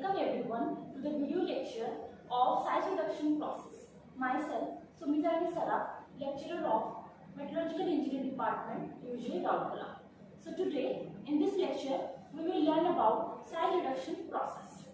welcome everyone to the video lecture of size reduction process. Myself, Sumitani Saraf, lecturer of Metallurgical Engineering Department, UJ Rourkela. So today, in this lecture, we will learn about size reduction process.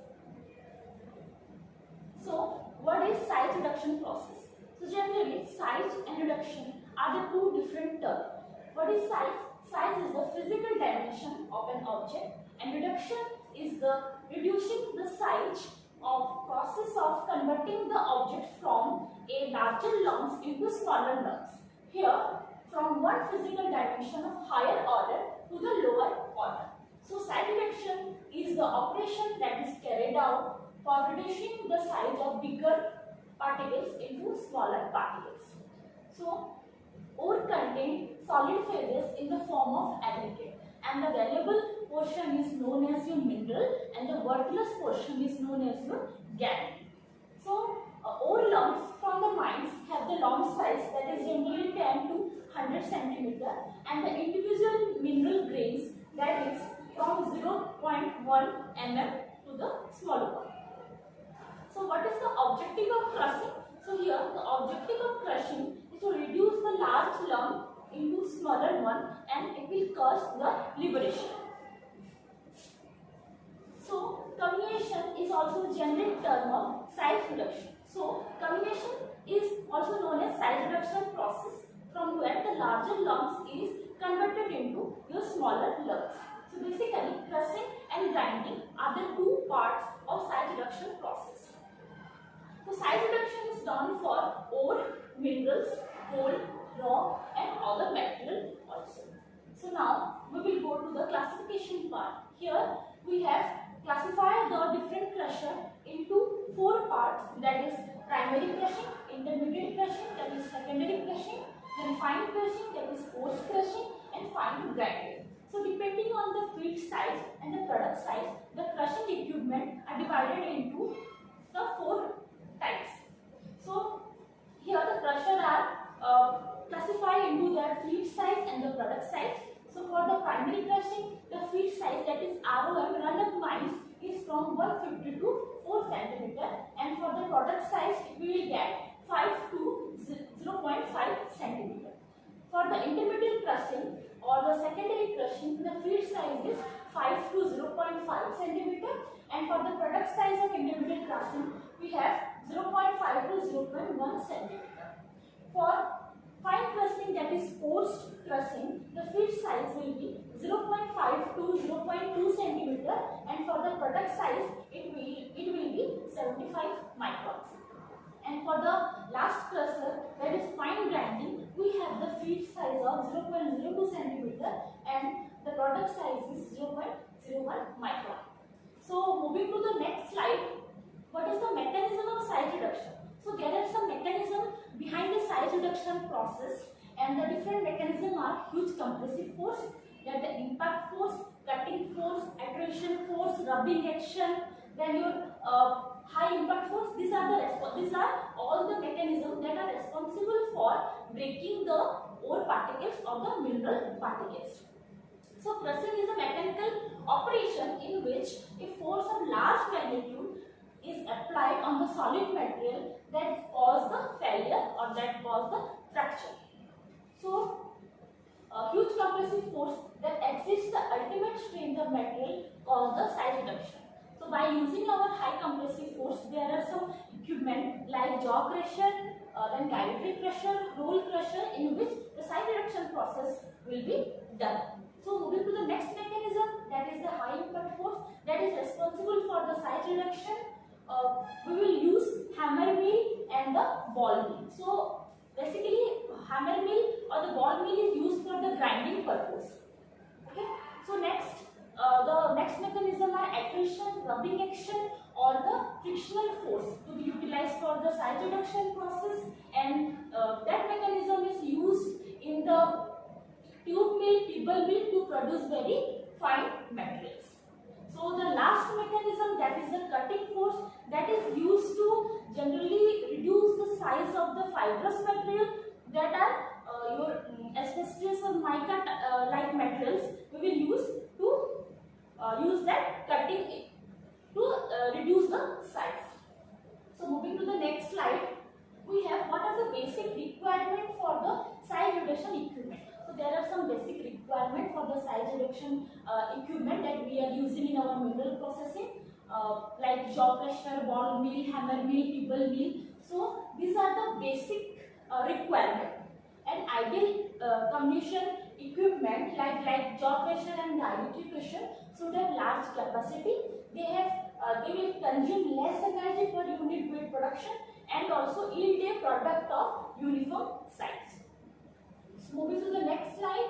So, what is size reduction process? So generally, size and reduction are the two different terms. What is size? Size is the physical dimension of an object, and reduction is the reducing the size of process of converting the object from a larger lumps into smaller lumps. Here, from one physical dimension of higher order to the lower order. So size reduction is the operation that is carried out for reducing the size of bigger particles into smaller particles. So ore contain solid phases in the form of aggregate, and the valuable portion is known as your mineral and the worthless portion is known as your gangue. So ore lumps from the mines have the lump size that is generally 10 to 100 centimeter, and the individual mineral grains that is from 0.1 mm to the smaller one. So what is the objective of crushing? So here the objective of crushing is to reduce the large lump into smaller one, and it will cause the liberation. So comminution is also a generic term of size reduction. So comminution is also known as size reduction process, from where the larger lumps is converted into your smaller lumps. So basically, crushing and grinding are the two parts of size reduction process. So size reduction is done for ore, minerals, coal, rock and other material also. So now we will go to the classification part. Here we have classified the different crusher into four parts, that is primary crushing, intermediate crushing, that is secondary crushing, then fine crushing, that is coarse crushing, and fine grinding. So depending on the feed size and the product size, the crushing equipment are divided into the four types. So here the crusher are classified into their feed size and the product size. So for the primary crushing, the feed size, that is ROM, run-up mines, is from 150 to 4 cm, and for the product size we will get 5 to 0.5 cm. For the intermediate crushing or the secondary crushing, the feed size is 5 to 0.5 cm, and for the product size of intermediate crushing we have 0.5 to 0.1 cm. For fine crushing, that is coarse crushing, the feed size will be 0.5 to 0.2 cm, and for the product size it will be 75 microns. And for the last crusher, that is fine grinding, we have the feed size of 0.02 cm and the product size is 0.01 micron. So moving to the next slide, what is the mechanism of size reduction? So there are some mechanism behind the size reduction process, and the different mechanisms are huge compressive force, that the impact force, cutting force, attrition force, rubbing action, then your high impact force. These are all the mechanisms that are responsible for breaking the ore particles or the mineral particles. So crushing is a mechanical operation in which a force of large magnitude is applied on the solid material that cause the failure or that cause the fracture. So a huge compressive force that exerts the ultimate strength of material cause the size reduction. So by using our high compressive force, there are some equipment like jaw crusher, then gyratory crusher, roll crusher, in which the size reduction process will be done. So moving to the next mechanism, that is the high impact force that is responsible for the size reduction. We will use hammer mill and the ball mill. So basically hammer mill or the ball mill is used for the grinding purpose. Okay. So next, the next mechanism are attrition, rubbing action or the frictional force to be utilized for the size reduction process, and that mechanism is used in the tube mill, tubal mill to produce very fine materials. So the last mechanism, that is the cutting force, that is used to generally reduce the size of the fibrous material that are your asbestos or mica like materials. We will use to use that cutting to reduction equipment that we are using in our mineral processing, like jaw crusher, ball mill, hammer mill, pebble mill. So these are the basic requirement. And ideal comminution equipment like jaw crusher and diameter crusher should have large capacity. They will consume less energy per unit weight production and also yield a product of uniform size. So moving to the next slide.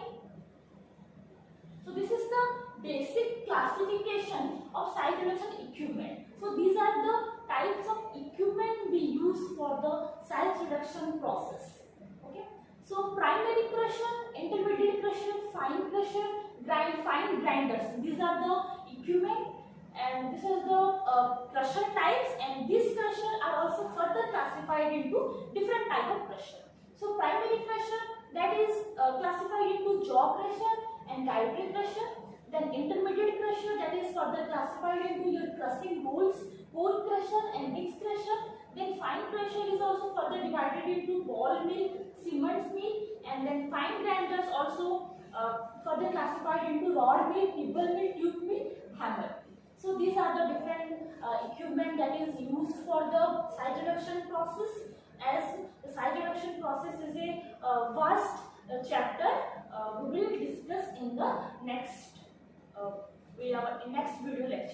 So this is the basic classification of size reduction equipment. So these are the types of equipment we use for the size reduction process. Okay. So primary crusher, intermediate crusher, fine crusher, fine grinders. These are the equipment, and this is the crusher types, and these crusher are also further classified into different type of crusher. So primary crusher, that is classified into jaw crusher and diameter crusher. Then intermediate crusher, that is further classified into your crushing rolls, pole crusher and mixed crusher. Then fine crusher is also further divided into ball mill, cement mill, and then fine grinders also further classified into rod mill, pebble mill, tube mill, hammer. So these are the different equipment that is used for the size reduction process. As the size reduction process is a vast chapter, we will discuss in the next video lecture.